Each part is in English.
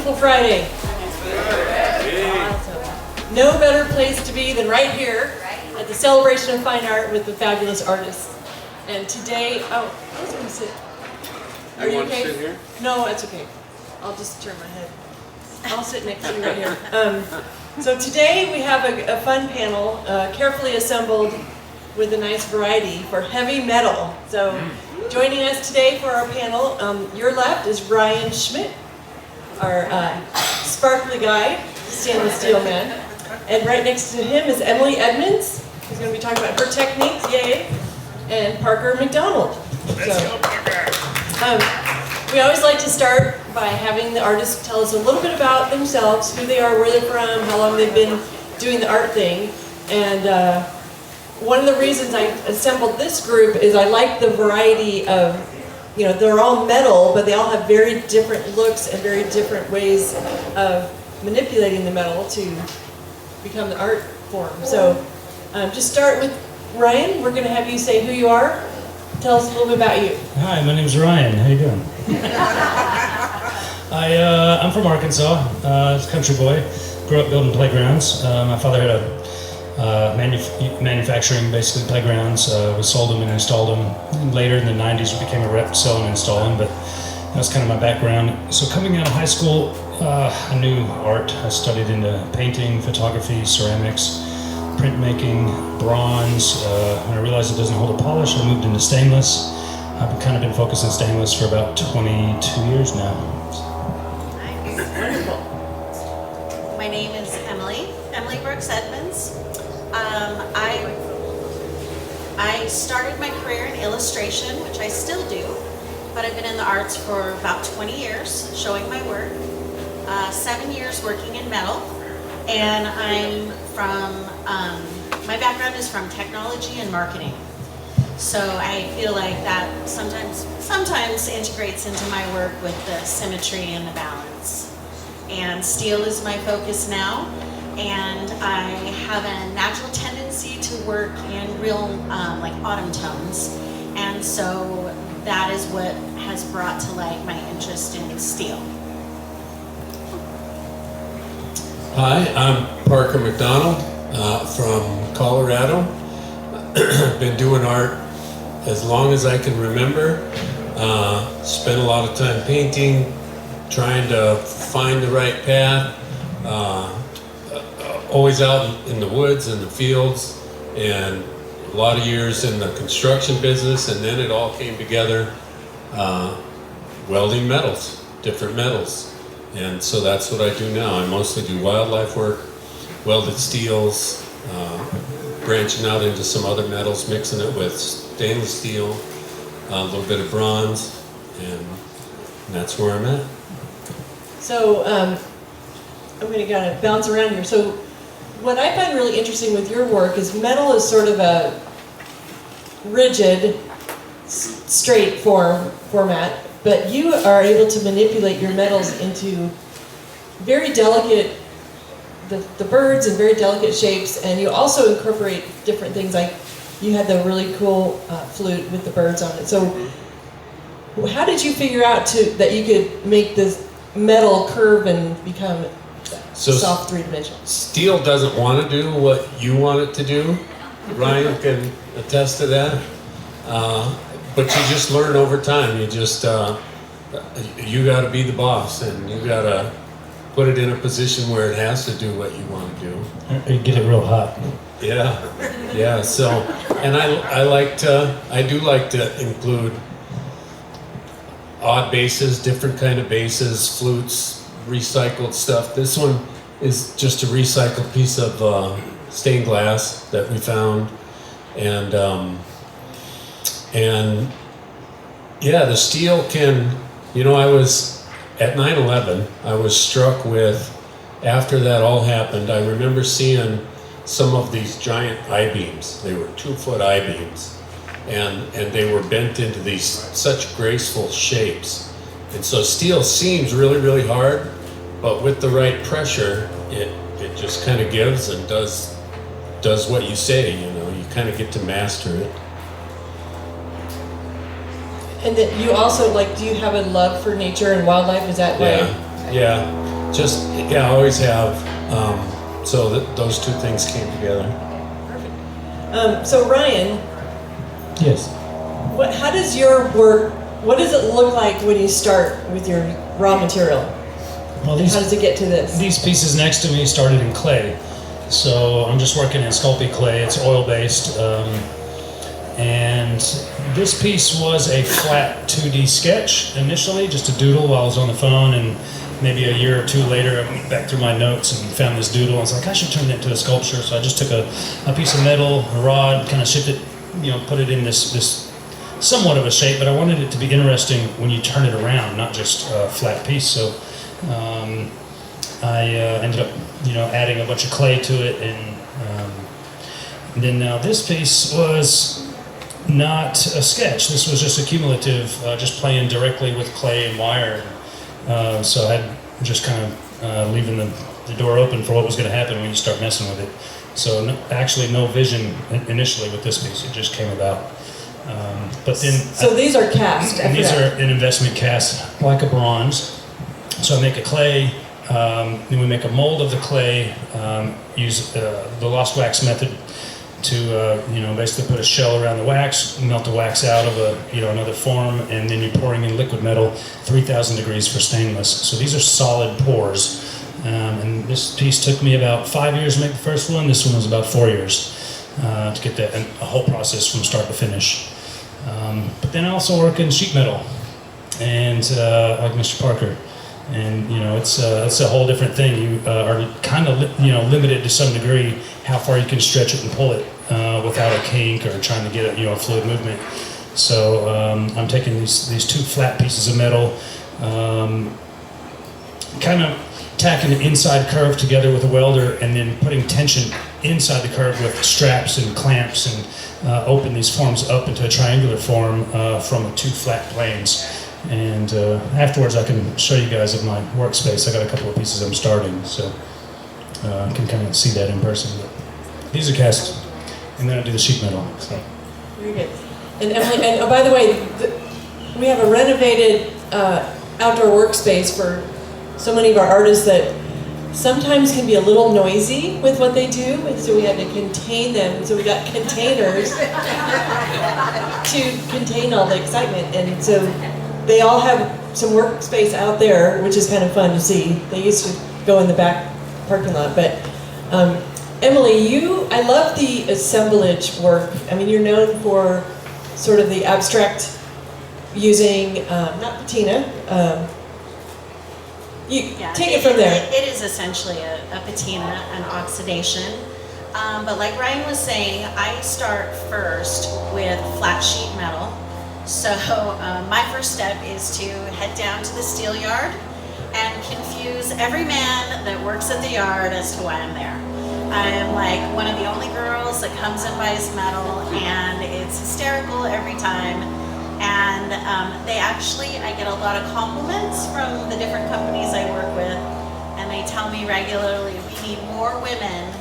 Beautiful Friday. Awesome. No better place to be than right here at the Celebration of Fine Art with the fabulous artists. And today, I was going to sit. Are you okay? Want to sit here? No, it's okay. I'll just turn my head. I'll sit next to you right here. So today we have a fun panel, carefully assembled with a nice variety for heavy metal. So joining us today for our panel, your left is Ryan Schmidt, our sparkly guy, stainless steel man. And right next to him is Edmunds, who's going to be talking about her techniques, yay, and Parker McDonald. Let's go, Parker! We always like to start by having the artists tell us a little bit about themselves, who they are, where they're from, how long they've been doing the art thing. And one of the reasons I assembled this group is I like the variety of, they're all metal, but they all have very different looks and very different ways of manipulating the metal to become the art form. So just start with Ryan. We're going to have you say who you are. Tell us a little bit about you. Hi, my name's Ryan. How you doing? I'm from Arkansas. Country boy. Grew up building playgrounds. My father had a manufacturing, basically, playgrounds. We sold them and installed them. Later in the 90s, we became a rep, sell and install them, but that's kind of my background. So coming out of high school, I knew art. I studied into painting, photography, ceramics, printmaking, bronze. When I realized it doesn't hold a polish, I moved into stainless. I've kind of been focused on stainless for about 22 years now. Nice. Wonderful. My name is Emily Brooks Edmunds. I started my career in illustration, which I still do, but I've been in the arts for about 20 years, showing my work. 7 years working in metal, and I'm from, my background is from technology and marketing. So I feel like that sometimes integrates into my work with the symmetry and the balance. And steel is my focus now, and I have a natural tendency to work in real like autumn tones, and so that is what has brought to light my interest in steel. Hi, I'm Parker McDonald from Colorado. Been doing art as long as I can remember. Spent a lot of time painting, trying to find the right path. Always out in the woods and the fields, and a lot of years in the construction business, and then it all came together welding metals, different metals. And so that's what I do now. I mostly do wildlife work, welded steels, branching out into some other metals, mixing it with stainless steel, a little bit of bronze, and that's where I'm at. So I'm going to kind of bounce around here. So what I find really interesting with your work is metal is sort of a rigid, straight format, but you are able to manipulate your metals into very delicate, the birds and very delicate shapes, and you also incorporate different things, like you had the really cool flute with the birds on it. So how did you figure out that you could make this metal curve and become soft three-dimensional? Steel doesn't want to do what you want it to do. Ryan can attest to that. But you just learn over time. You just, you got to be the boss, and you got to put it in a position where it has to do what you want to do. You get it real hot. Yeah. So, and I do like to include odd bases, different kind of bases, flutes, recycled stuff. This one is just a recycled piece of stained glass that we found, and yeah, the steel can, I was at 9/11, I was struck with, after that all happened, I remember seeing some of these giant I-beams. They were 2-foot I-beams, and they were bent into these such graceful shapes. And so steel seems really, really hard, but with the right pressure, it just kind of gives and does what you say, you kind of get to master it. And that you also, do you have a love for nature and wildlife? Is that why? Yeah. just, yeah, I always have. So that those two things came together. Perfect. So Ryan, Yes. how does your work, what does it look like when you start with your raw material? Well, And how does it get to this? These pieces next to me started in clay. So I'm just working in Sculpey clay. It's oil-based. And this piece was a flat 2D sketch initially, just a doodle while I was on the phone, and maybe a year or two later I went back through my notes and found this doodle. I was like, I should turn that into a sculpture. So I just took a piece of metal, a rod, kind of shaped it, put it in this somewhat of a shape, but I wanted it to be interesting when you turn it around, not just a flat piece. So I ended up, adding a bunch of clay to it, and then now this piece was not a sketch. This was just a cumulative, just playing directly with clay and wire. So I had just kind of leaving the door open for what was going to happen when you start messing with it. So actually no vision initially with this piece. It just came about. But then, So these are cast. and these are an investment cast, like a bronze. So I make a clay, then we make a mold of the clay, use the lost wax method to basically put a shell around the wax, melt the wax out of another form, and then you're pouring in liquid metal, 3,000 degrees for stainless. So these are solid pours. And this piece took me about 5 years to make the first one. This one was about 4 years to get a whole process from start to finish. But then I also work in sheet metal, and like Mr. Parker. And it's a whole different thing. You are kind of limited to some degree how far you can stretch it and pull it without a kink or trying to get a fluid movement. So I'm taking these two flat pieces of metal, kind of tacking the inside curve together with a welder, and then putting tension inside the curve with straps and clamps, and open these forms up into a triangular form from two flat planes. And afterwards I can show you guys of my workspace. I got a couple of pieces I'm starting, so I can kind of see that in person. But these are cast, and then I do the sheet metal. So. Very good. And Emily, and oh, by the way, we have a renovated outdoor workspace for so many of our artists that sometimes can be a little noisy with what they do, and so we had to contain them. So we got containers to contain all the excitement, and so they all have some workspace out there, which is kind of fun to see. They used to go in the back parking lot, but Emily, I love the assemblage work. I mean, you're known for sort of the abstract using, not patina. Take it from there. It is essentially a patina, an oxidation. But like Ryan was saying, I start first with flat sheet metal. So my first step is to head down to the steel yard and confuse every man that works at the yard as to why I'm there. I am like one of the only girls that comes and buys metal, and it's hysterical every time. And I get a lot of compliments from the different companies I work with, and they tell me regularly, we need more women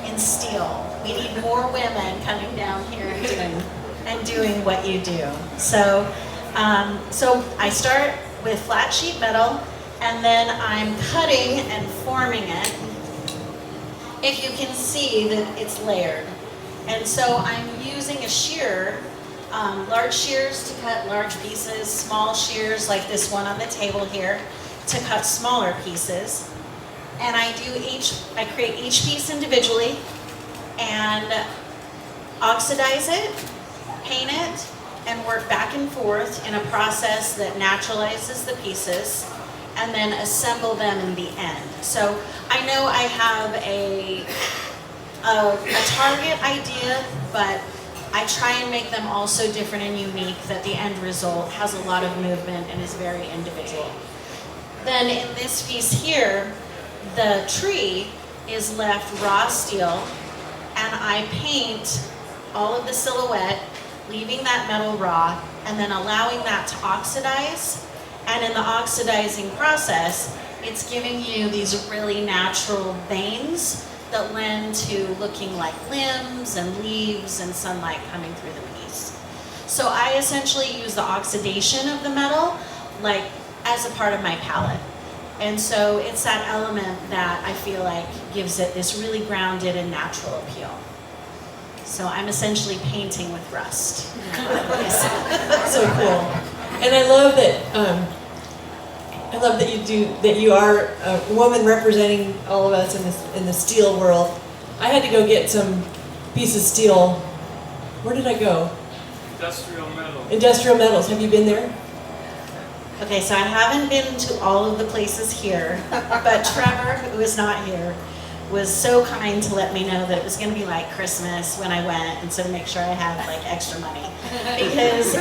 in steel. We need more women coming down here and doing what you do. So I start with flat sheet metal, and then I'm cutting and forming it. If you can see that it's layered. And so I'm using a shear, large shears to cut large pieces, small shears like this one on the table here to cut smaller pieces. And I create each piece individually and oxidize it, paint it, and work back and forth in a process that naturalizes the pieces, and then assemble them in the end. So I know I have a target idea, but I try and make them also different and unique, that the end result has a lot of movement and is very individual. Then in this piece here, the tree is left raw steel, and I paint all of the silhouette, leaving that metal raw, and then allowing that to oxidize. And in the oxidizing process, it's giving you these really natural veins that lend to looking like limbs and leaves and sunlight coming through the piece. So I essentially use the oxidation of the metal like as a part of my palette. And so it's that element that I feel like gives it this really grounded and natural appeal. So I'm essentially painting with rust. So cool. And I love that you are a woman representing all of us in the steel world. I had to go get some piece of steel. Where did I go? Industrial metal. Industrial Metals. Have you been there? Okay, so I haven't been to all of the places here, but Trevor, who is not here, was so kind to let me know that it was going to be like Christmas when I went, and so to make sure I had like extra money. Because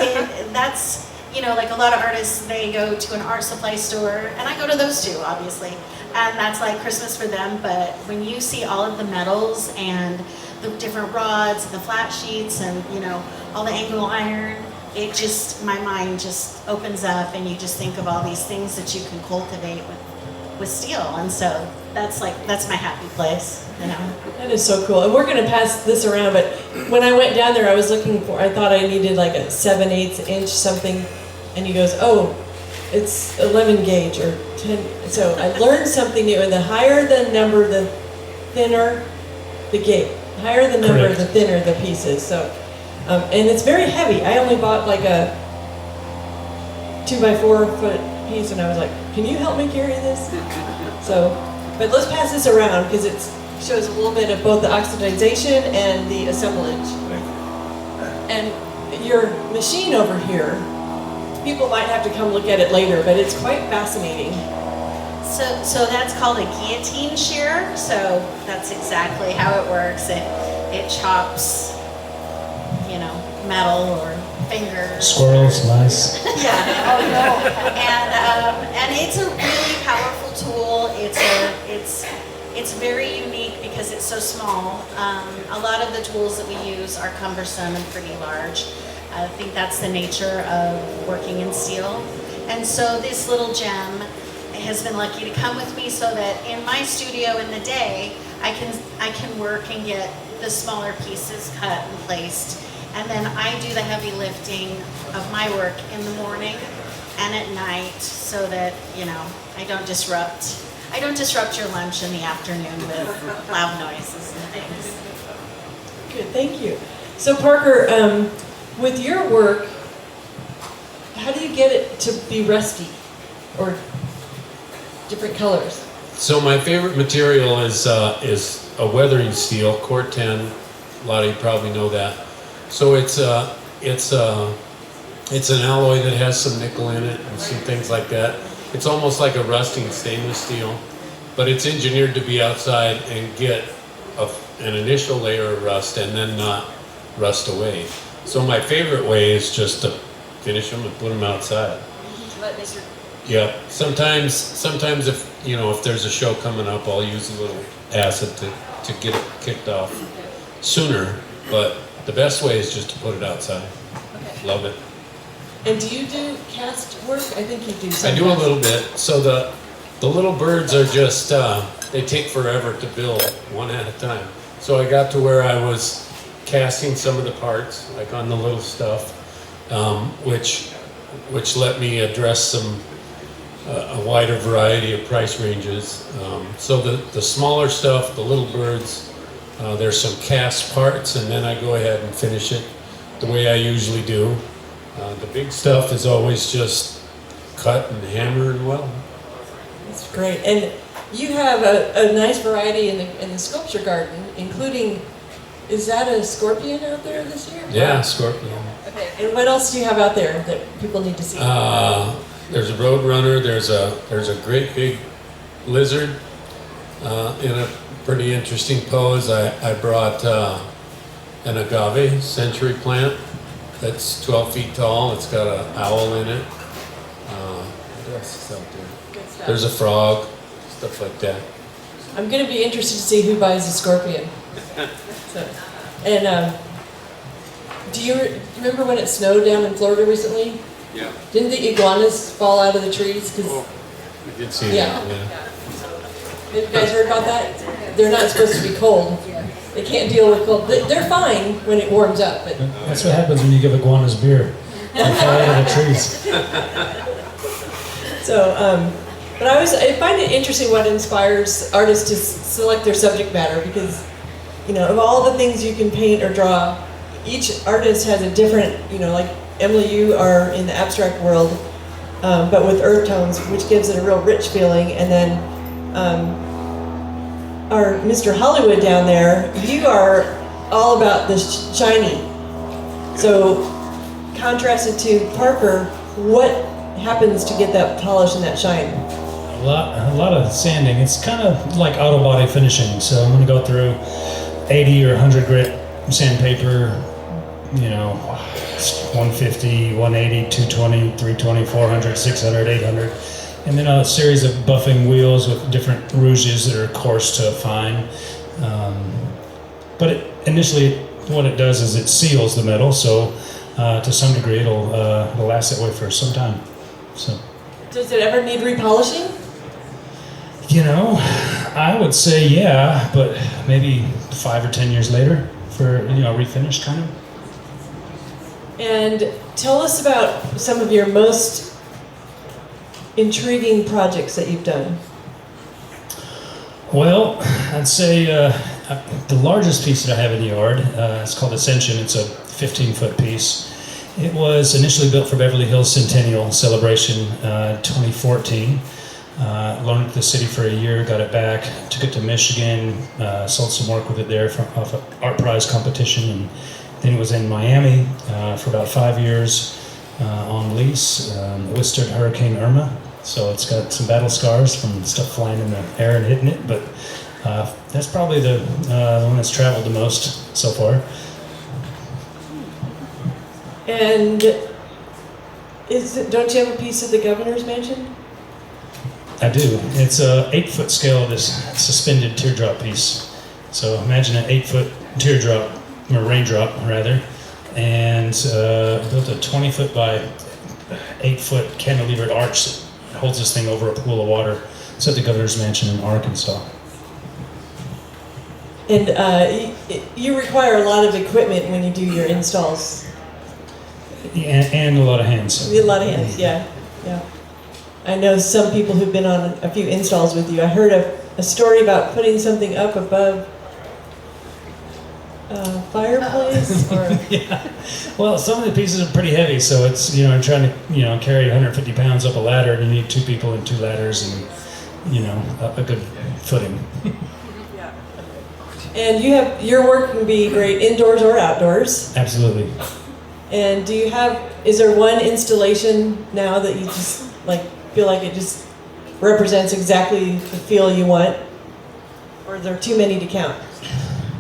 that's, you know, like a lot of artists, they go to an art supply store, and I go to those too, obviously, and that's like Christmas for them. But when you see all of the metals and the different rods and the flat sheets and, you know, all the angle iron, it just, my mind just opens up, and you just think of all these things that you can cultivate with steel. And so that's my happy place, you know. That is so cool. And we're going to pass this around, but when I went down there, I thought I needed like a 7/8 inch something, and he goes, oh, it's 11 gauge or 10. So I learned something new, and the higher the number, the thinner the gauge. The higher the number, Correct. the thinner the pieces. So, and it's very heavy. I only bought like a 2x4 foot piece, and I was like, can you help me carry this? So, but let's pass this around because it shows a little bit of both the oxidization and the assemblage. And your machine over here, people might have to come look at it later, but it's quite fascinating. So that's called a guillotine shear. So that's exactly how it works. It chops, you know, metal or fingers. Squirrels, mice. Yeah. Oh no. And it's a really powerful tool. It's very unique because it's so small. A lot of the tools that we use are cumbersome and pretty large. I think that's the nature of working in steel. And so this little gem has been lucky to come with me so that in my studio in the day, I can work and get the smaller pieces cut and placed. And then I do the heavy lifting of my work in the morning and at night so that, you know, I don't disrupt your lunch in the afternoon with loud noises and things. Good, thank you. So Parker, with your work, how do you get it to be rusty or different colors? So my favorite material is a weathering steel, Cort 10. A lot of you probably know that. So it's an alloy that has some nickel in it and some things like that. It's almost like a rusting stainless steel, but it's engineered to be outside and get an initial layer of rust and then not rust away. So my favorite way is just to finish them and put them outside. Yeah, sometimes if there's a show coming up, I'll use a little acid to get it kicked off sooner, but the best way is just to put it outside. Okay. Love it. And do you do cast work? I think you do. I do a little bit. So the little birds are just, they take forever to build one at a time. So I got to where I was casting some of the parts, like on the little stuff, which let me address a wider variety of price ranges. So the smaller stuff, the little birds, there's some cast parts, and then I go ahead and finish it the way I usually do. The big stuff is always just cut and hammer and weld. That's great. And you have a nice variety in the sculpture garden, including, is that a scorpion out there this year? Yeah, scorpion. Okay. And what else do you have out there that people need to see? There's a roadrunner. There's a great big lizard in a pretty interesting pose. I brought an agave century plant that's 12 feet tall. It's got an owl in it. What else is out there? Good stuff. There's a frog, stuff like that. I'm going to be interested to see who buys a scorpion. So, and do you remember when it snowed down in Florida recently? Yeah. Didn't the iguanas fall out of the trees? Oh, I did see Yeah. that. Yeah. Have you guys heard about that? They're not supposed to be cold. They can't deal with cold. They're fine when it warms up, but That's what happens when you give iguanas beer. They fall out of the trees. so But I find it interesting what inspires artists to select their subject matter, because, of all the things you can paint or draw, each artist has a different, like Emily, you are in the abstract world, but with earth tones, which gives it a real rich feeling. And then our Mr. Hollywood down there, you are all about the shiny. So contrasted to Parker, what happens to get that polish and that shine? A lot of sanding. It's kind of like auto body finishing. So I'm going to go through 80 or 100 grit sandpaper, 150, 180, 220, 320, 400, 600, 800. And then a series of buffing wheels with different rouges that are coarse to fine. But initially, what it does is it seals the metal, so to some degree it'll last that way for some time. So. Does it ever need repolishing? I would say yeah, but maybe 5 or 10 years later for refinish kind of. And tell us about some of your most intriguing projects that you've done. Well, I'd say the largest piece that I have in the yard is called Ascension. It's a 15-foot piece. It was initially built for Beverly Hills Centennial Celebration 2014. Loaned it to the city for a year, got it back, took it to Michigan, sold some work with it there off an art prize competition, and then it was in Miami for about 5 years on lease. Withstood Hurricane Irma, so it's got some battle scars from stuff flying in the air and hitting it, but that's probably the one that's traveled the most so far. And don't you have a piece of the governor's mansion? I do. It's a 8-foot scale of this suspended teardrop piece. So imagine an 8-foot teardrop, or raindrop rather, and built a 20-foot by 8-foot cantilevered arch that holds this thing over a pool of water. It's at the governor's mansion in Arkansas. And you require a lot of equipment when you do your installs. Yeah, and a lot of hands. A lot of hands, yeah. I know some people who've been on a few installs with you. I heard a story about putting something up above a fireplace. Or... Yeah. Well, some of the pieces are pretty heavy, so it's trying to carry 150 pounds up a ladder, and you need 2 people and 2 ladders, and a good footing. Yeah. And your work can be great indoors or outdoors. Absolutely. And is there one installation now that you just feel like it just represents exactly the feel you want? Or are there too many to count?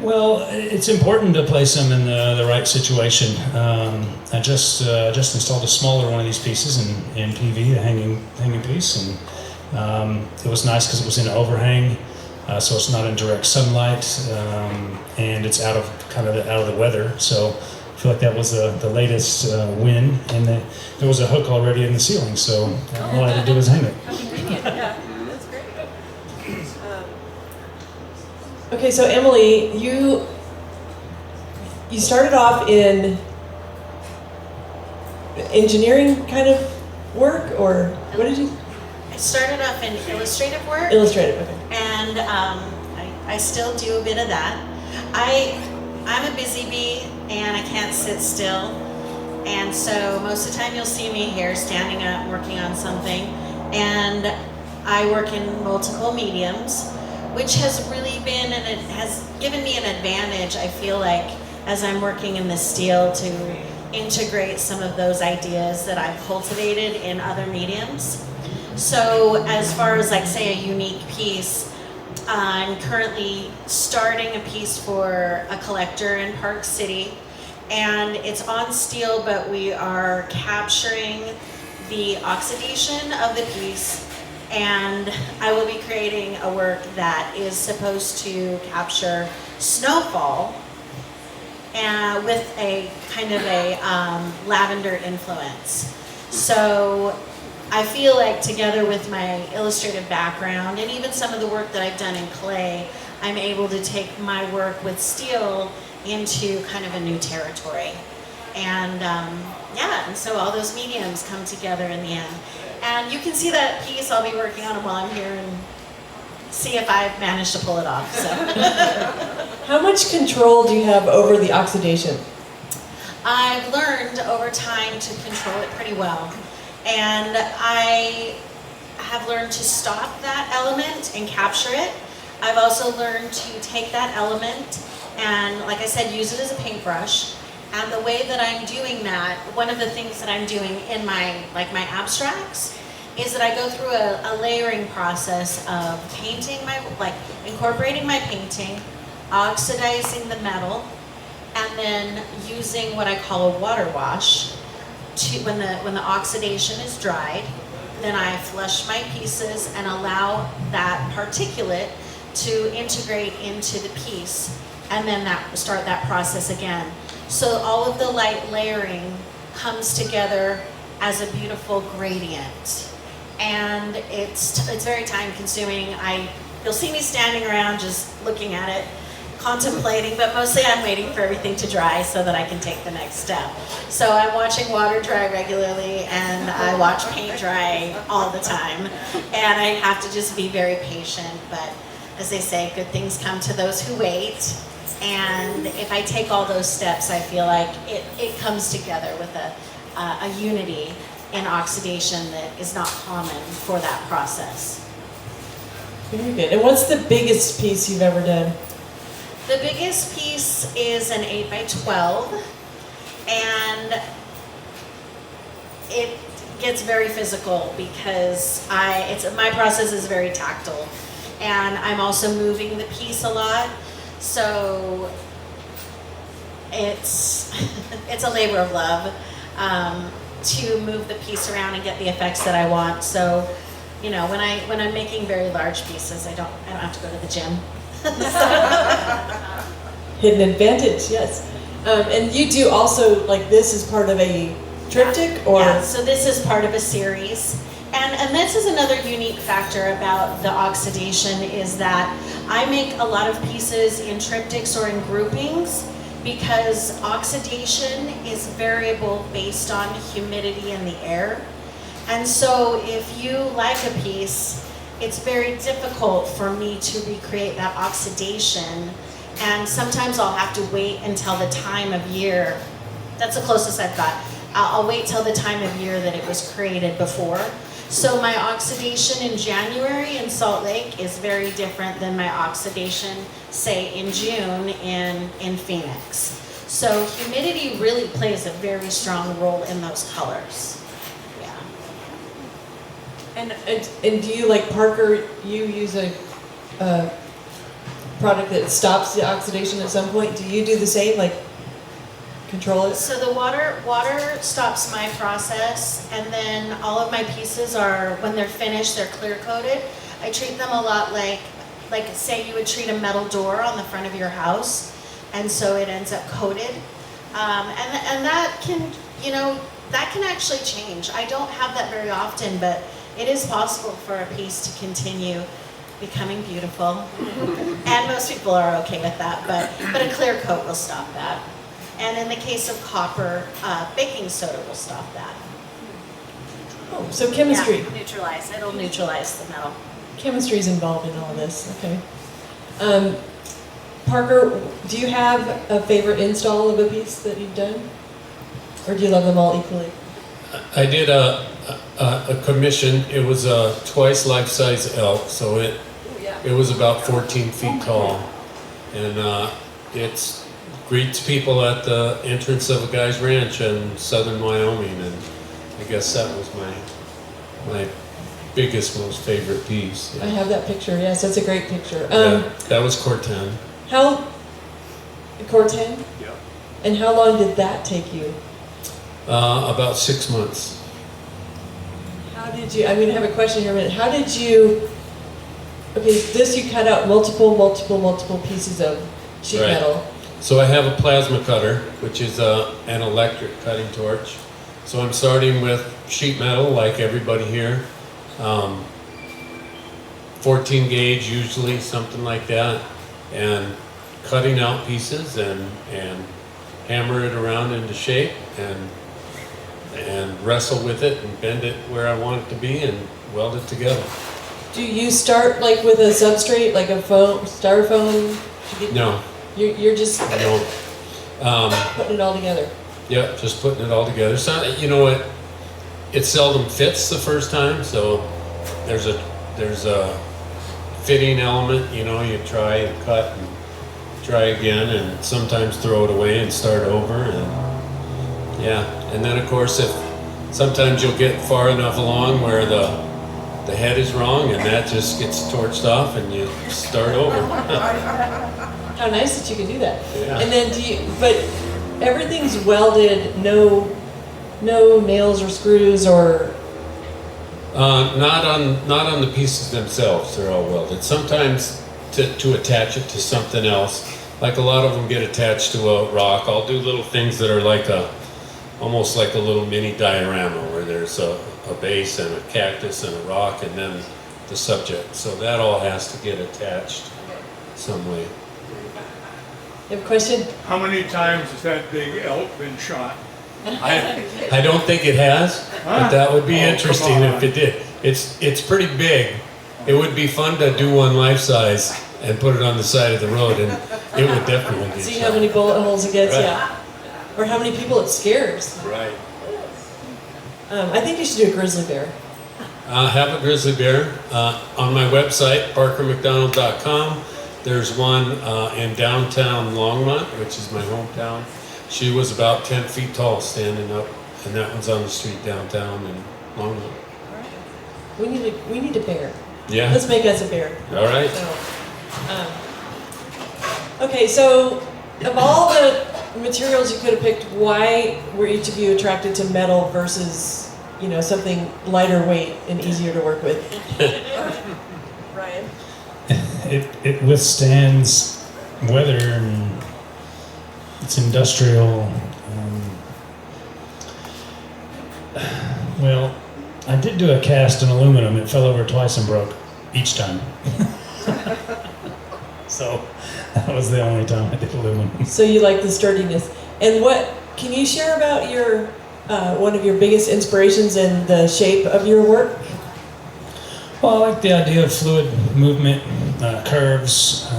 Well, it's important to place them in the right situation. I just installed a smaller one of these pieces in PV, the hanging piece, and it was nice because it was in an overhang, so it's not in direct sunlight, and it's out of the weather. So I feel like that was the latest win, and there was a hook already in the ceiling, so all I had to do was hang it. How convenient. Yeah, that's great. Okay, so Emily, you started off in engineering kind of work, or what did you? I started off in illustrative work. Illustrative, okay. And I still do a bit of that. I'm a busy bee, and I can't sit still. And so most of the time you'll see me here standing up working on something. And I work in multiple mediums, which has really been, and it has given me an advantage, I feel like, as I'm working in the steel, to integrate some of those ideas that I've cultivated in other mediums. So as far as say a unique piece, I'm currently starting a piece for a collector in Park City, and it's on steel, but we are capturing the oxidation of the piece, and I will be creating a work that is supposed to capture snowfall and with a kind of a lavender influence. So I feel like together with my illustrative background and even some of the work that I've done in clay, I'm able to take my work with steel into kind of a new territory. And yeah, and so all those mediums come together in the end. And you can see that piece, I'll be working on it while I'm here and see if I've managed to pull it off. So. How much control do you have over the oxidation? I've learned over time to control it pretty well. And I have learned to stop that element and capture it. I've also learned to take that element and, like I said, use it as a paintbrush. And the way that I'm doing that, one of the things that I'm doing in my abstracts is that I go through a layering process of painting incorporating my painting, oxidizing the metal, and then using what I call a water wash to, when the oxidation is dried, then I flush my pieces and allow that particulate to integrate into the piece, and then start that process again. So all of the light layering comes together as a beautiful gradient. And it's very time consuming. You'll see me standing around just looking at it, contemplating, but mostly I'm waiting for everything to dry so that I can take the next step. So I'm watching water dry regularly, and I watch paint dry all the time. And I have to just be very patient, but as they say, good things come to those who wait. And if I take all those steps, I feel like it comes together with a unity in oxidation that is not common for that process. Very good. And what's the biggest piece you've ever done? The biggest piece is an 8 by 12, and it gets very physical because my process is very tactile, and I'm also moving the piece a lot, so it's a labor of love to move the piece around and get the effects that I want. So, you know, when I'm making very large pieces, I don't have to go to the gym. Hidden advantage, yes. And you do also, like, this is part of a triptych, or? Yeah, so this is part of a series. And this is another unique factor about the oxidation, is that I make a lot of pieces in triptychs or in groupings because oxidation is variable based on humidity in the air. And so if you like a piece, it's very difficult for me to recreate that oxidation, and sometimes I'll have to wait until the time of year. That's the closest I've got. I'll wait till the time of year that it was created before. So my oxidation in January in Salt Lake is very different than my oxidation, say, in June in Phoenix. So humidity really plays a very strong role in those colors. Yeah. And do you, like Parker, you use a product that stops the oxidation at some point? Do you do the same, like control it? So the water stops my process, and then all of my pieces are, when they're finished, they're clear coated. I treat them a lot like say you would treat a metal door on the front of your house, and so it ends up coated. And that can, that can actually change. I don't have that very often, but it is possible for a piece to continue becoming beautiful. And most people are okay with that, but a clear coat will stop that. And in the case of copper, baking soda will stop that. Oh, so chemistry. Yeah, it'll neutralize the metal. Chemistry is involved in all of this, okay. Parker, do you have a favorite install of a piece that you've done? Or do you love them all equally? I did a commission. It was a twice life-size elk, so it was about 14 feet tall, and it greets people at the entrance of a guy's ranch in southern Wyoming, and I guess that was my biggest, most favorite piece. Yeah. I have that picture. Yes, that's a great picture. Yeah, that was Corten. Corten? Yeah. And how long did that take you? About 6 months. How did you, I have a question here in a minute. How did you, this you cut out multiple pieces of sheet Right. metal. So I have a plasma cutter, which is an electric cutting torch. So I'm starting with sheet metal, like everybody here. 14 gauge usually, something like that. And cutting out pieces and hammer it around into shape and wrestle with it and bend it where I want it to be and weld it together. Do you start like with a substrate, like a styrofoam? No, You're just I don't. putting it all together. Yep, just putting it all together. So, you know what? It seldom fits the first time, so there's a fitting element. You know, you try and cut and try again, and sometimes throw it away and start over. And yeah, and then of course, if sometimes you'll get far enough along where the head is wrong, and that just gets torched off, and you start over. How nice that you can do that. Yeah. And then but everything's welded, no nails or screws or. Not on the pieces themselves. They're all welded. Sometimes to attach it to something else, like a lot of them get attached to a rock. I'll do little things that are like almost like a little mini diorama where there's a base and a cactus and a rock and then the subject. So that all has to get attached some way. You have a question? How many times has that big elk been shot? I don't think it has, but that would be interesting come on. if it did. It's pretty big. It would be fun to do one life size and put it on the side of the road, and it would definitely be. See how many bullet holes it gets, Right. yeah. Or how many people it scares. Right. I think you should do a grizzly bear. Have a grizzly bear on my website, parkermcdonald.com. There's one in downtown Longmont, which is my hometown. She was about 10 feet tall standing up, and that one's on the street downtown in Longmont. We need a bear. Yeah. Let's make us a bear. All right. Okay, so of all the materials you could have picked, why were each of you attracted to metal versus, something lighter weight and easier to work with? Ryan? It withstands weather and it's industrial. Well, I did do a cast in aluminum. It fell over twice and broke each time. So that was the only time I did aluminum. So you like the sturdiness. And can you share about your one of your biggest inspirations in the shape of your work? Well, I like the idea of fluid movement, curves.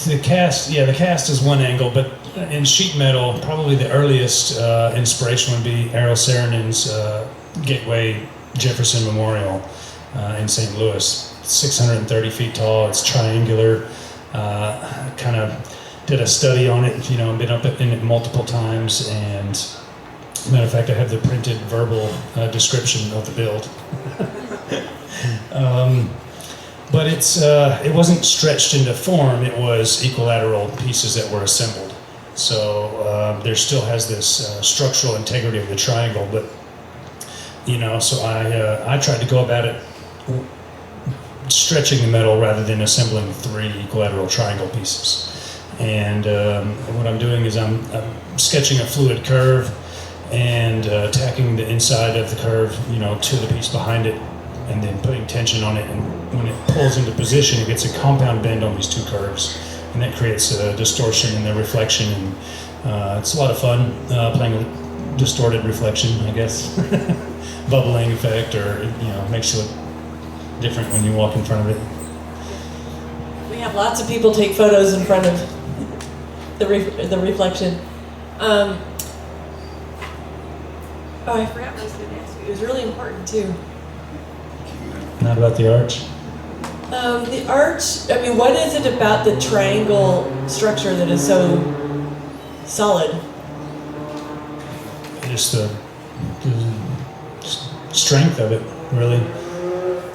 The cast is one angle, but in sheet metal, probably the earliest inspiration would be Errol Saarinen's Gateway Jefferson Memorial in St. Louis. 630 feet tall, it's triangular. Kind of did a study on it, been up in it multiple times, and matter of fact, I have the printed verbal description of the build. But it wasn't stretched into form, it was equilateral pieces that were assembled. So there still has this structural integrity of the triangle, but, so I tried to go about it stretching the metal rather than assembling 3 equilateral triangle pieces. And what I'm doing is I'm sketching a fluid curve and tacking the inside of the curve, to the piece behind it, and then putting tension on it. And when it pulls into position, it gets a compound bend on these 2 curves, and that creates a distortion in the reflection. And it's a lot of fun playing with distorted reflection, I guess. Bubbling effect, or makes you look different when you walk in front of it. We have lots of people take photos in front of the reflection. I forgot what I was going to ask you. It was really important too. Not about the arch. The arch, what is it about the triangle structure that is so solid? Just the strength of it, really.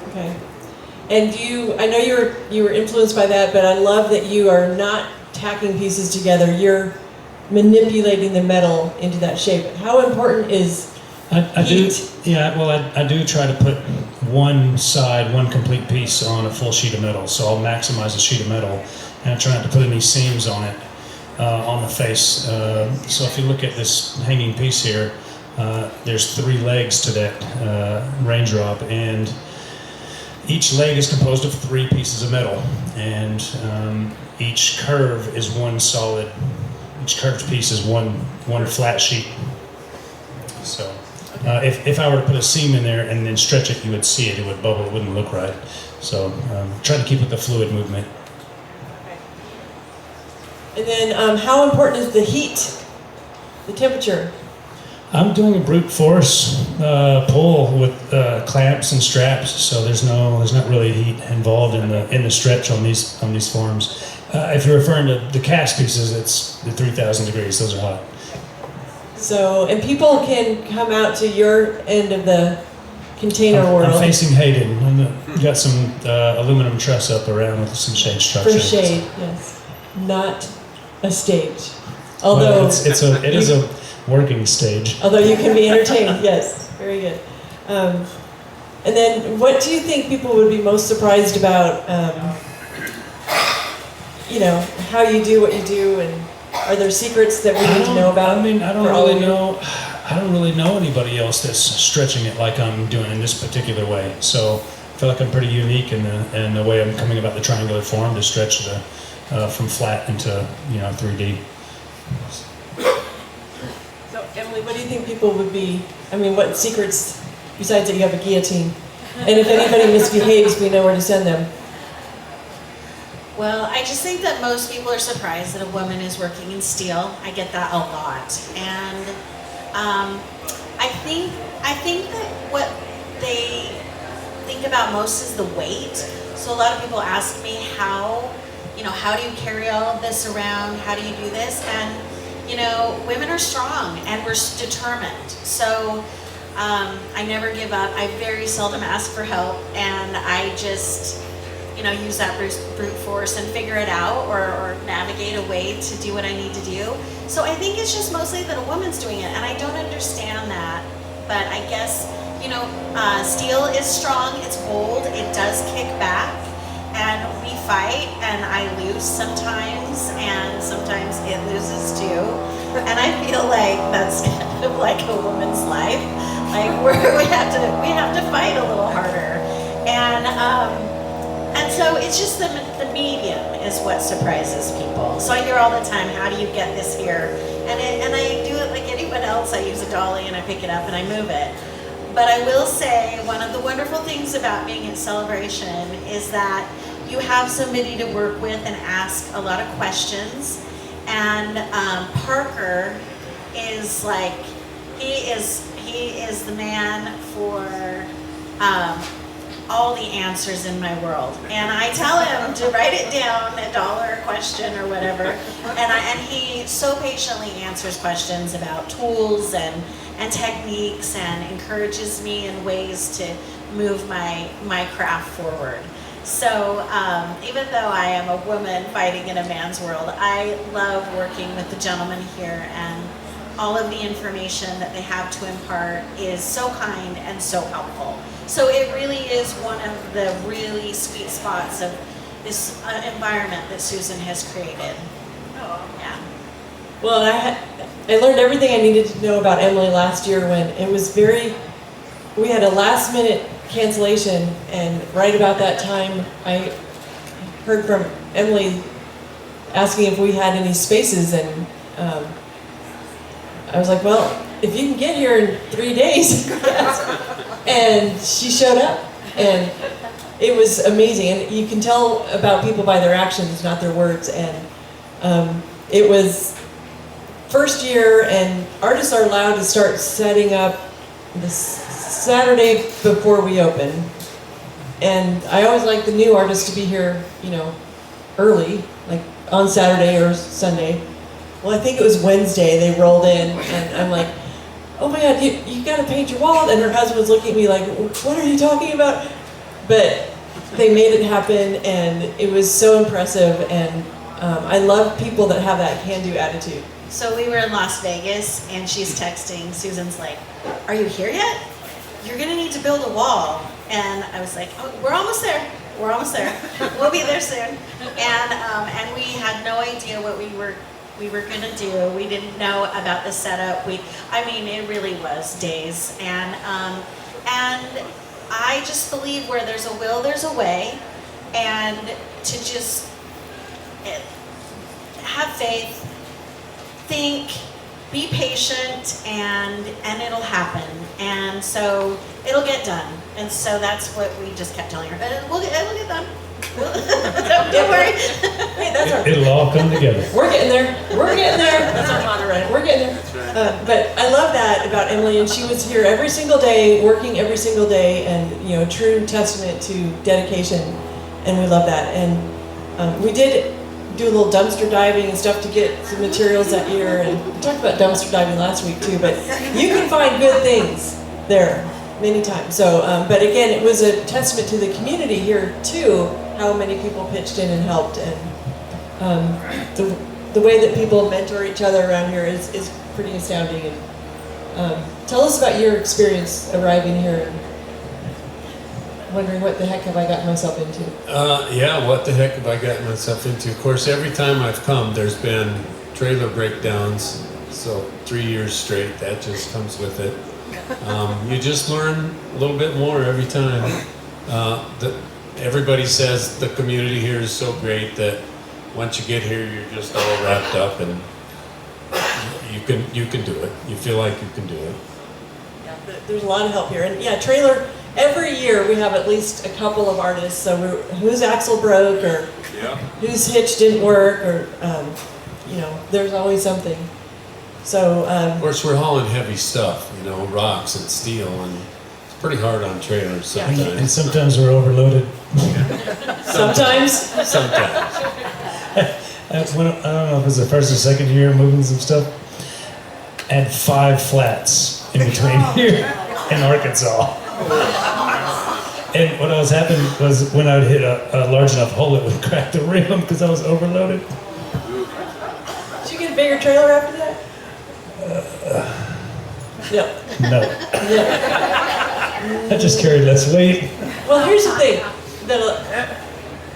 Okay. And I know you were influenced by that, but I love that you are not tacking pieces together. You're manipulating the metal into that shape. How important is I do, heat? yeah. Well, I do try to put one complete piece on a full sheet of metal. So I'll maximize the sheet of metal, and I try not to put any seams on it, on the face. So if you look at this hanging piece here, there's 3 legs to that raindrop, and Each leg is composed of 3 pieces of metal, and each curve is one solid. Each curved piece is one flat sheet. So, if I were to put a seam in there and then stretch it, you would see it. It would bubble. It wouldn't look right. So, try to keep with the fluid movement. And then, how important is the heat, the temperature? I'm doing a brute force pull with clamps and straps, so there's not really heat involved in the stretch on these forms. If you're referring to the cast pieces, it's the 3,000 degrees. Those are hot. So, and people can come out to your end of the container world. I'm facing Hayden. Got some aluminum truss up around with some shade structure. For shade, yes. Not a stage. Although well, it is a working stage. Although you can be entertained, yes, very good. And then, what do you think people would be most surprised about? How you do what you do, and are there secrets that we need to know about? I mean, I don't really know anybody else that's stretching it like I'm doing in this particular way. So I feel like I'm pretty unique in the way I'm coming about the triangular form to stretch from flat into 3D. So Emily, what do you think people would be? I mean, what secrets besides that you have a guillotine? And if anybody misbehaves, we know where to send them. Well, I just think that most people are surprised that a woman is working in steel. I get that a lot, and I think that what they think about most is the weight. So a lot of people ask me how do you carry all of this around? How do you do this? And women are strong and we're determined. So I never give up. I very seldom ask for help, and I just use that brute force and figure it out or navigate a way to do what I need to do. So I think it's just mostly that a woman's doing it, and I don't understand that. But I guess, steel is strong, it's bold, it does kick back, and we fight, and I lose sometimes, and sometimes it loses too. And I feel like that's kind of like a woman's life. Like we have to fight a little harder. And so it's just the medium is what surprises people. So I hear all the time, how do you get this here? And I do it like anyone else. I use a dolly and I pick it up and I move it. But I will say one of the wonderful things about being in Celebration is that you have somebody to work with and ask a lot of questions. And Parker is like, he is the man for all the answers in my world, and I tell him to write it down, $1 a question or whatever, and he so patiently answers questions about tools and techniques and encourages me in ways to move my craft forward. So even though I am a woman fighting in a man's world, I love working with the gentlemen here, and all of the information that they have to impart is so kind and so helpful. So it really is one of the really sweet spots of this environment that Susan has created. Oh, yeah. Well, I learned everything I needed to know about Emily last year when it was we had a last minute cancellation, and right about that time I heard from Emily asking if we had any spaces, and I was like, well, if you can get here in 3 days. And she showed up, and it was amazing. And you can tell about people by their actions, not their words. And it was first year, and artists are allowed to start setting up the Saturday before we open. And I always like the new artists to be here, early, like on Saturday or Sunday. Well, I think it was Wednesday they rolled in, and I'm like, oh my God, you got to paint your wall. And her husband was looking at me like, what are you talking about? But they made it happen, and it was so impressive. And I love people that have that can-do attitude. So we were in Las Vegas, and she's texting. Susan's like, are you here yet? You're going to need to build a wall. And I was like, oh, we're almost there. We're almost there. We'll be there soon. And we had no idea what we were going to do. We didn't know about the setup. It really was days. And I just believe where there's a will, there's a way, and to just have faith, think, be patient, and it'll happen. And so it'll get done. And so that's what we just kept telling her. It'll get done. Don't worry. Hey, that's our, It'll all come together. we're getting there. We're getting there. That's our motto, right? We're getting there. But I love that about Emily, and she was here every single day, working every single day, and true testament to dedication. And we love that. And we did do a little dumpster diving and stuff to get some materials that year. And we talked about dumpster diving last week too. But you can find good things there many times. So, but again, it was a testament to the community here too, how many people pitched in and helped, and the way that people mentor each other around here is pretty astounding. And tell us about your experience arriving here and wondering what the heck have I gotten myself into. Yeah, what the heck have I gotten myself into? Of course, every time I've come, there's been trailer breakdowns. So 3 years straight, that just comes with it. You just learn a little bit more every time. Everybody says the community here is so great that once you get here, you're just all wrapped up, and you can do it. You feel like you can do it. Yeah, there's a lot of help here, and yeah, trailer. Every year we have at least a couple of artists. So whose axle broke, or whose hitch didn't work, or there's always something. So of course, we're hauling heavy stuff, rocks and steel, and it's pretty hard on trailers sometimes. And sometimes we're overloaded. sometimes. Sometimes. I don't know if it was the first or second year moving some stuff. And 5 flats in between here and Arkansas. And what was happening was when I would hit a large enough hole, it would crack the rim because I was overloaded. Did you get a bigger trailer after that? No. I just carried less weight. Well, here's the thing that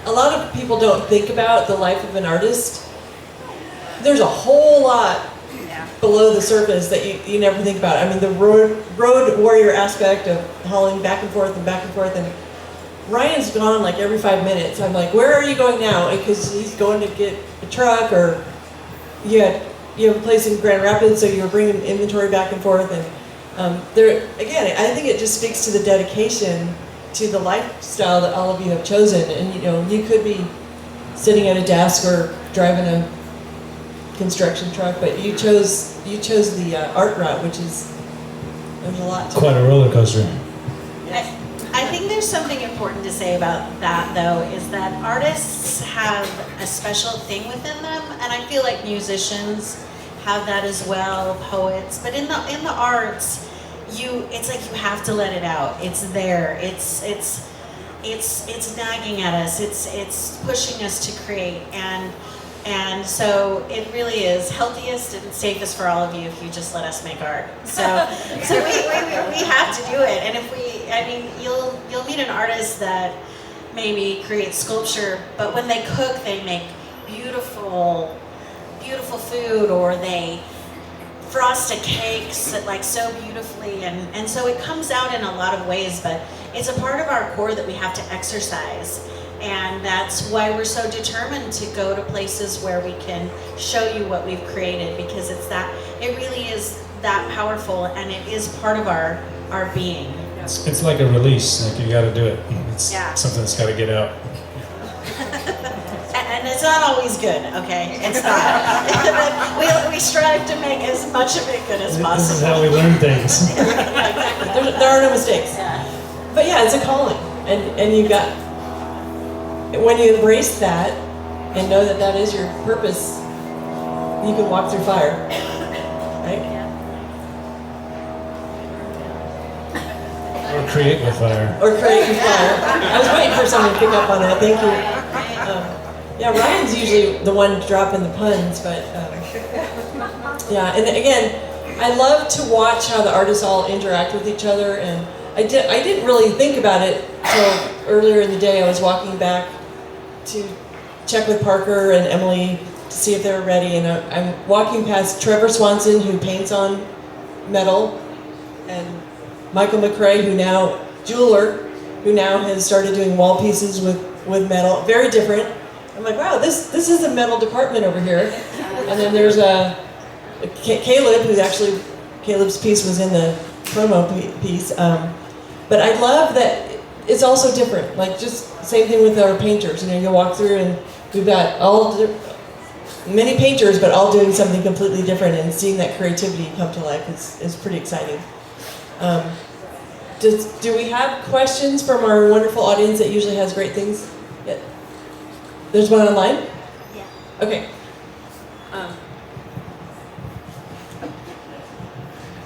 a lot of people don't think about the life of an artist. There's a whole lot below the surface that you never think about. I mean, the road warrior aspect of hauling back and forth, and Ryan's gone like every 5 minutes. I'm like, where are you going now? Because he's going to get a truck, or you have a place in Grand Rapids, so you're bringing inventory back and forth. And there again, I think it just speaks to the dedication to the lifestyle that all of you have chosen. And you could be sitting at a desk or driving a construction truck, but you chose the art route, which is there's a lot to Quite a roller coaster. I think there's something important to say about that, though, is that artists have a special thing within them, and I feel like musicians have that as well, poets. But in the arts, it's like you have to let it out. It's there. It's nagging at us. It's pushing us to create, and so it really is healthiest and safest for all of you if you just let us make art. So we have to do it. And you'll meet an artist that maybe creates sculpture, but when they cook, they make beautiful food, or they frost a cake so beautifully, and so it comes out in a lot of ways, but it's a part of our core that we have to exercise. And that's why we're so determined to go to places where we can show you what we've created, because it really is that powerful, and it is part of our being. It's like a release, like you gotta do it. It's something that's gotta get out. And it's not always good, okay? It's not. we strive to make as much of it good as possible. This is how we learn things. Exactly. There are no mistakes. Yeah. But yeah, it's a calling, and you got. When you embrace that and know that is your purpose, you can walk through fire, right? Or create with fire. Or create with fire. I was waiting for someone to pick up on that. Thank you. Ryan's usually the one dropping the puns, but and again, I love to watch how the artists all interact with each other, and I didn't really think about it until earlier in the day. I was walking back to check with Parker and Emily to see if they were ready, and I'm walking past Trevor Swanson, who paints on metal, and Michael McRae, who now jeweler who now has started doing wall pieces with metal, very different. I'm like, wow, this is a metal department over here. And then there's Caleb, who's actually, Caleb's piece was in the promo piece. But I love that it's also different. Like just same thing with our painters. You know, you walk through and we've got many painters, but all doing something completely different, and seeing that creativity come to life is pretty exciting. Do we have questions from our wonderful audience that usually has great things? Yeah. There's one online? Yeah. Okay.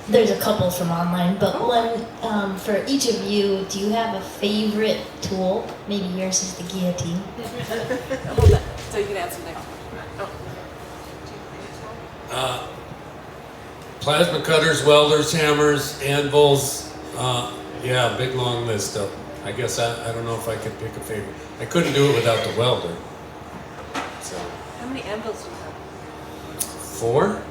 There's a couple from online, but one for each of you, do you have a favorite tool? Maybe yours is the guillotine. Hold that, so you can answer the next one. Plasma cutters, welders, hammers, anvils. Yeah, big long list of. I guess I don't know if I could pick a favorite. I couldn't do it without the welder. So How many anvils do you have? 4.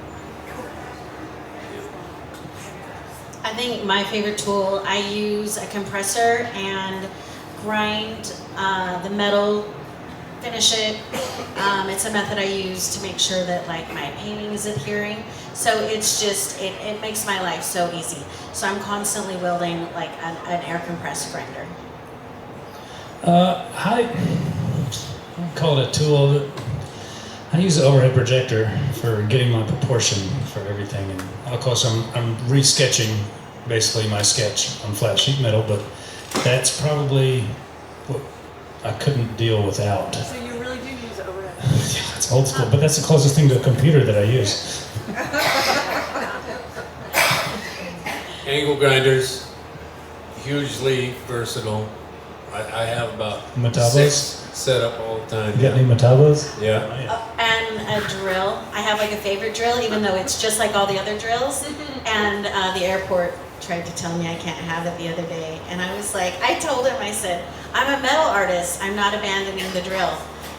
I think my favorite tool, I use a compressor and grind the metal, finish it. It's a method I use to make sure that like my painting is adhering. So it's just, it makes my life so easy. So I'm constantly welding like an air compressed grinder. I call it a tool. I use an overhead projector for getting my proportion for everything, and of course I'm resketching basically my sketch on flat sheet metal, but that's probably what I couldn't deal without. So you really do use overhead? Yeah, it's old school, but that's the closest thing to a computer that I use. Angle grinders, hugely versatile. I have about Metabos? 6 set up all the time. You got any Metabos? Yeah. Oh, yeah. And a drill. I have like a favorite drill, even though it's just like all the other drills. And the airport tried to tell me I can't have it the other day. And I was like, I told him, I said, I'm a metal artist. I'm not abandoning the drill.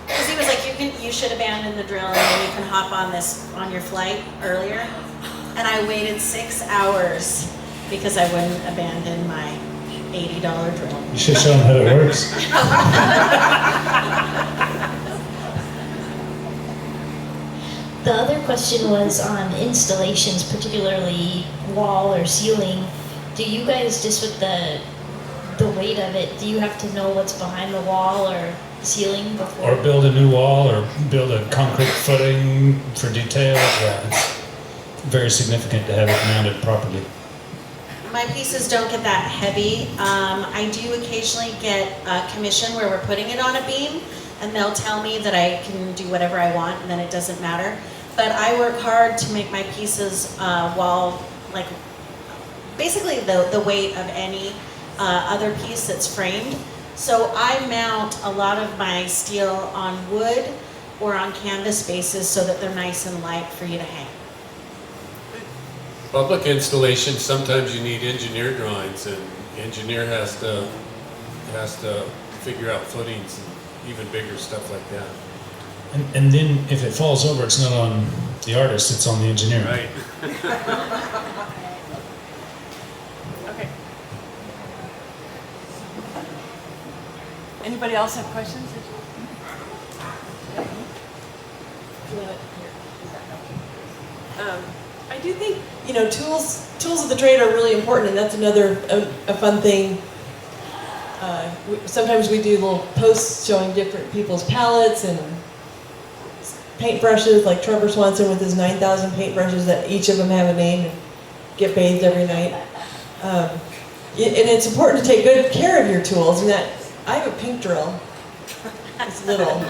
Because he was like, you should abandon the drill and then you can hop on your flight earlier. And I waited 6 hours because I wouldn't abandon my $80 drill. You should show them how it works. The other question was on installations, particularly wall or ceiling. Do you guys, just with the weight of it, do you have to know what's behind the wall or ceiling before? Or build a new wall, or build a concrete footing for detail. Yeah, it's very significant to have it mounted properly. My pieces don't get that heavy. I do occasionally get a commission where we're putting it on a beam, and they'll tell me that I can do whatever I want, and then it doesn't matter. But I work hard to make my pieces like basically the weight of any other piece that's framed. So I mount a lot of my steel on wood or on canvas bases so that they're nice and light for you to hang. Public installation, sometimes you need engineer drawings, and engineer has to figure out footings and even bigger stuff like that. And then if it falls over, it's not on the artist, it's on the engineer. Right. Okay. Anybody else have questions? I do think, you know, tools of the trade are really important, and that's another a fun thing. Sometimes we do little posts showing different people's palettes and paintbrushes, like Trevor Swanson with his 9,000 paintbrushes that each of them have a name and get bathed every night. And it's important to take good care of your tools. And that I have a pink drill. It's little.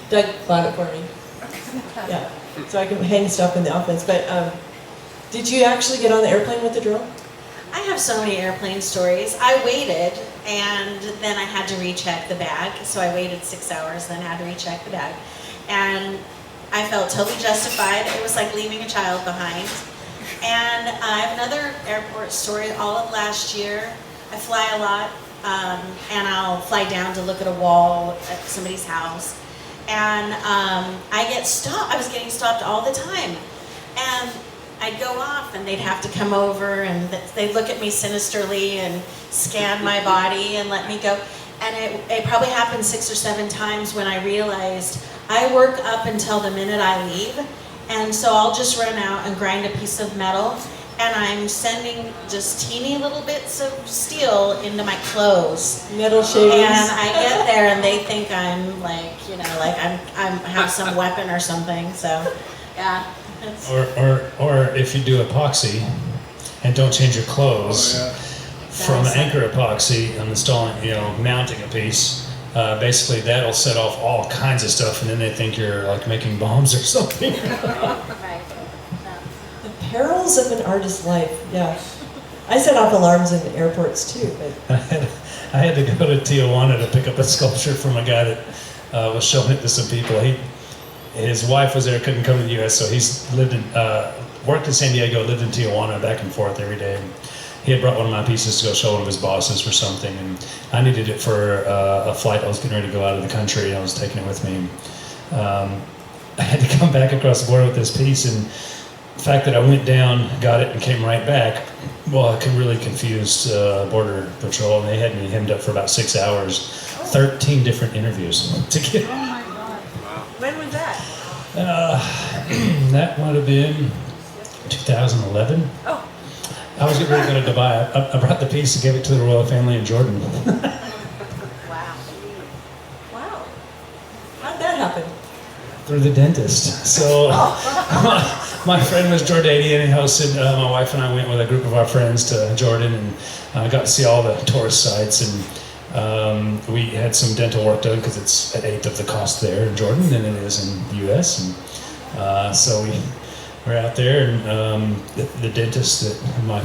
Doug bought it for me. Yeah, so I can hang stuff in the office. But did you actually get on the airplane with the drill? I have so many airplane stories. I waited, and then I had to recheck the bag. So I waited 6 hours, then had to recheck the bag. And I felt totally justified. It was like leaving a child behind. And I have another airport story. All of last year, I fly a lot, and I'll fly down to look at a wall at somebody's house. And I get stopped. I was getting stopped all the time. And I'd go off and they'd have to come over and they'd look at me sinisterly and scan my body and let me go. And it probably happened 6 or 7 times when I realized I work up until the minute I leave. And so I'll just run out and grind a piece of metal, and I'm sending just teeny little bits of steel into my clothes. Metal shavings. And I get there and they think I'm like, you know, like I'm have some weapon or something. So, yeah. It's, Or if you do epoxy and don't change your clothes from anchor epoxy and installing, mounting a piece, basically that'll set off all kinds of stuff, and then they think you're like making bombs or something. right. The perils of an artist's life, yeah. I set off alarms in airports too, but I had to go to Tijuana to pick up a sculpture from a guy that was showing it to some people. His wife was there, couldn't come to the U.S., so he's worked in San Diego, lived in Tijuana, back and forth every day. And he had brought one of my pieces to go show one of his bosses for something, and I needed it for a flight. I was getting ready to go out of the country, and I was taking it with me. I had to come back across the border with this piece, and the fact that I went down, got it, and came right back, well, it really confused Border Patrol, and they had me hemmed up for about 6 hours, 13 different interviews to get. Oh my God. When was that? That would have been 2011. Oh. I was getting ready to go to Dubai. I brought the piece and gave it to the royal family in Jordan. Wow. wow. How did that happen? Through the dentist. So my friend was Jordanian and hosted, my wife and I went with a group of our friends to Jordan, and got to see all the tourist sites, and we had some dental work done because it's an eighth of the cost there in Jordan than it is in the U.S. And so we were out there, and the dentist that my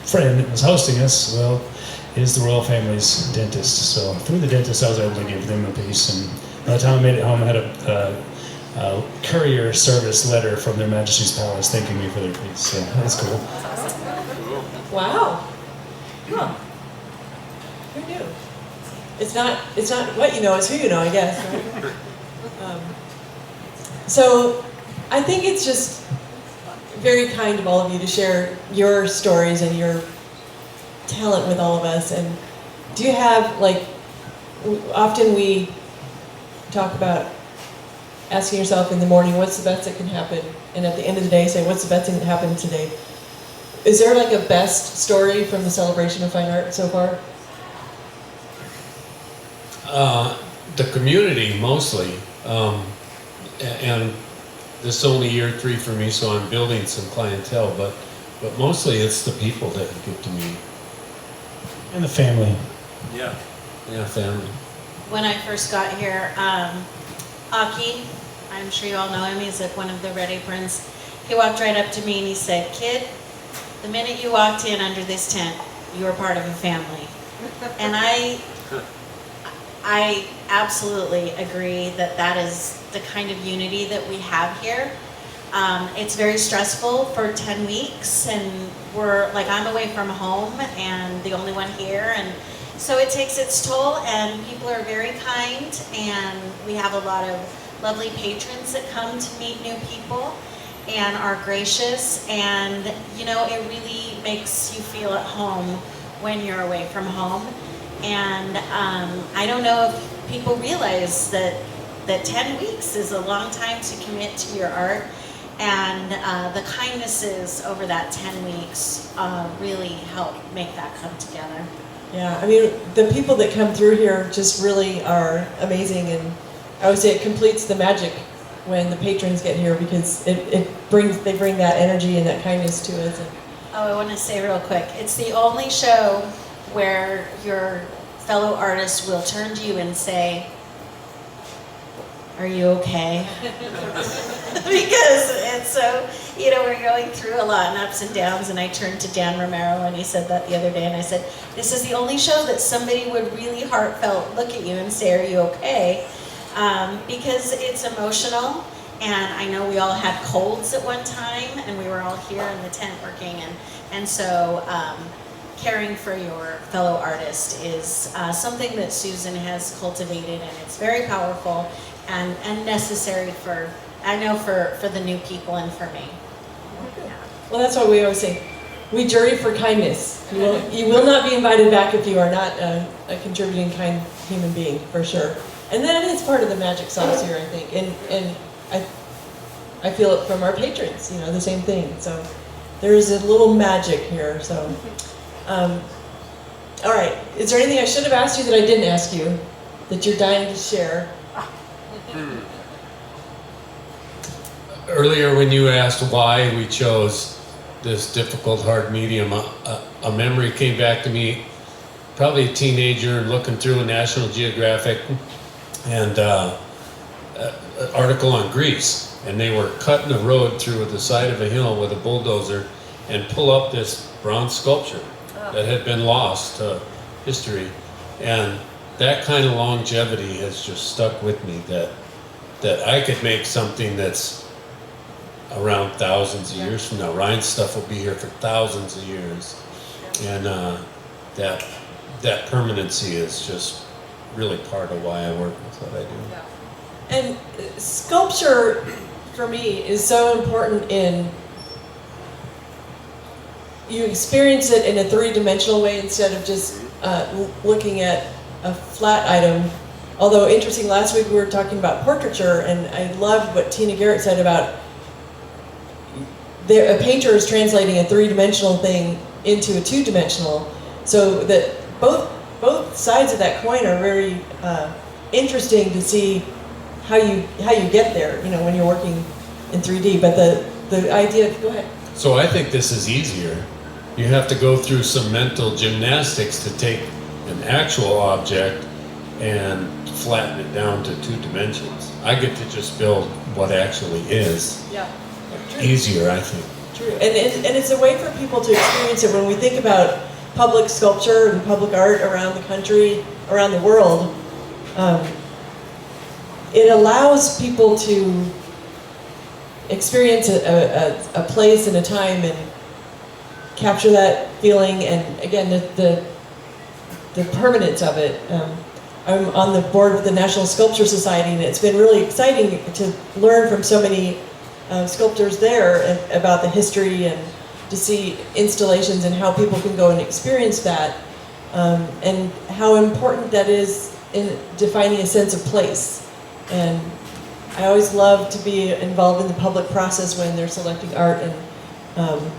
friend that was hosting us, well, is the royal family's dentist. So through the dentist, I was able to give them a piece, and by the time I made it home, I had a courier service letter from Their Majesty's Palace thanking me for their piece. So that's cool. Wow. Huh. Who knew? It's not what you know, it's who you know, I guess. Right? So I think it's just very kind of all of you to share your stories and your talent with all of us. And do you have, often we talk about asking yourself in the morning, what's the best that can happen? And at the end of the day, say, what's the best thing that happened today? Is there a best story from the celebration of fine art so far? The community mostly, and this is only year 3 for me, so I'm building some clientele, but mostly it's the people that you get to meet. And the family. Yeah, family. When I first got here, Aki, I'm sure you all know him, he's one of the Red Aprons. He walked right up to me and he said, "Kid, the minute you walked in under this tent, you were part of a family." And I absolutely agree that is the kind of unity that we have here. It's very stressful for 10 weeks, and I'm away from home and the only one here, and so it takes its toll, and people are very kind, and we have a lot of lovely patrons that come to meet new people and are gracious, and it really makes you feel at home when you're away from home. And I don't know if people realize that 10 weeks is a long time to commit to your art, and the kindnesses over that 10 weeks really help make that come together. Yeah, I mean, the people that come through here just really are amazing, and I would say it completes the magic when the patrons get here, because they bring that energy and that kindness to us. Oh, I want to say real quick, it's the only show where your fellow artist will turn to you and say, "Are you okay?" Because it's so, we're going through a lot and ups and downs, and I turned to Dan Romero and he said that the other day, and I said, "This is the only show that somebody would really heartfelt look at you and say, 'Are you okay?'" Because it's emotional, and I know we all had colds at one time, and we were all here in the tent working, and so caring for your fellow artist is something that Susan has cultivated, and it's very powerful and necessary for the new people and for me. Well, that's why we always say, we jury for kindness. You will not be invited back if you are not a contributing, kind human being, for sure. And that is part of the magic sauce here, I think. And I feel it from our patrons, the same thing. So there's a little magic here. So, all right. Is there anything I should have asked you that I didn't ask you that you're dying to share? Earlier when you asked why we chose this difficult, hard medium, a memory came back to me, probably a teenager, looking through a National Geographic and an article on Greece. And they were cutting a road through the side of a hill with a bulldozer and pull up this bronze sculpture that had been lost to history. And that kind of longevity has just stuck with me, that I could make something that's around thousands of years from now. Ryan's stuff will be here for thousands of years. And that permanency is just really part of why I work with what I do. And sculpture, for me, is so important in, you experience it in a three-dimensional way instead of just looking at a flat item. Although, interesting, last week we were talking about portraiture, and I loved what Tina Garrett said about a painter is translating a three-dimensional thing into a two-dimensional, so that both sides of that coin are very interesting to see how you get there, when you're working in 3D. But the idea, go ahead. So I think this is easier. You have to go through some mental gymnastics to take an actual object and flatten it down to 2 dimensions. I get to just build what actually is. Yeah. Easier, I think. True, and it's a way for people to experience it. When we think about public sculpture and public art around the country, around the world, it allows people to experience a place and a time and capture that feeling, and again, the permanence of it. I'm on the board with the National Sculpture Society, and it's been really exciting to learn from so many sculptors there about the history, and to see installations and how people can go and experience that, and how important that is in defining a sense of place. And I always love to be involved in the public process when they're selecting art, and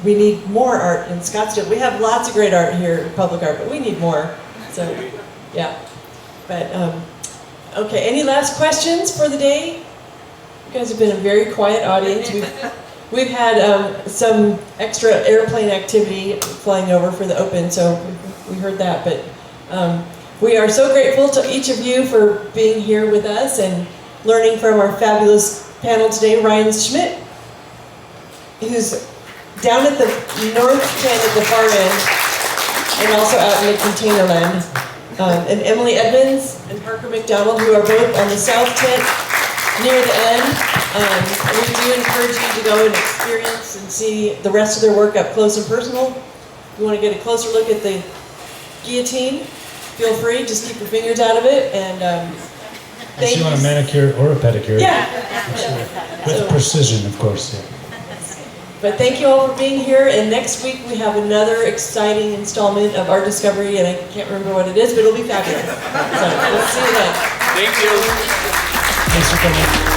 we need more art in Scottsdale. We have lots of great art here, public art, but we need more. So, yeah. But, okay, any last questions for the day? You guys have been a very quiet audience. We've had some extra airplane activity flying over for the open, so we heard that. But we are so grateful to each of you for being here with us and learning from our fabulous panel today. Ryan Schmidt, who's down at the north tent at the far end, and also out in the container land. And Emily Edmunds and Parker McDonald, who are both on the south tent near the end. We do encourage you to go and experience and see the rest of their work up close and personal. If you want to get a closer look at the guillotine, feel free, just keep your fingers out of it. And Unless you want a manicure or a pedicure. Yeah. With precision, of course. Yeah. But thank you all for being here, and next week we have another exciting installment of Art Discovery, and I can't remember what it is, but it'll be fabulous. So we'll see you then. Thank you. Thanks for coming.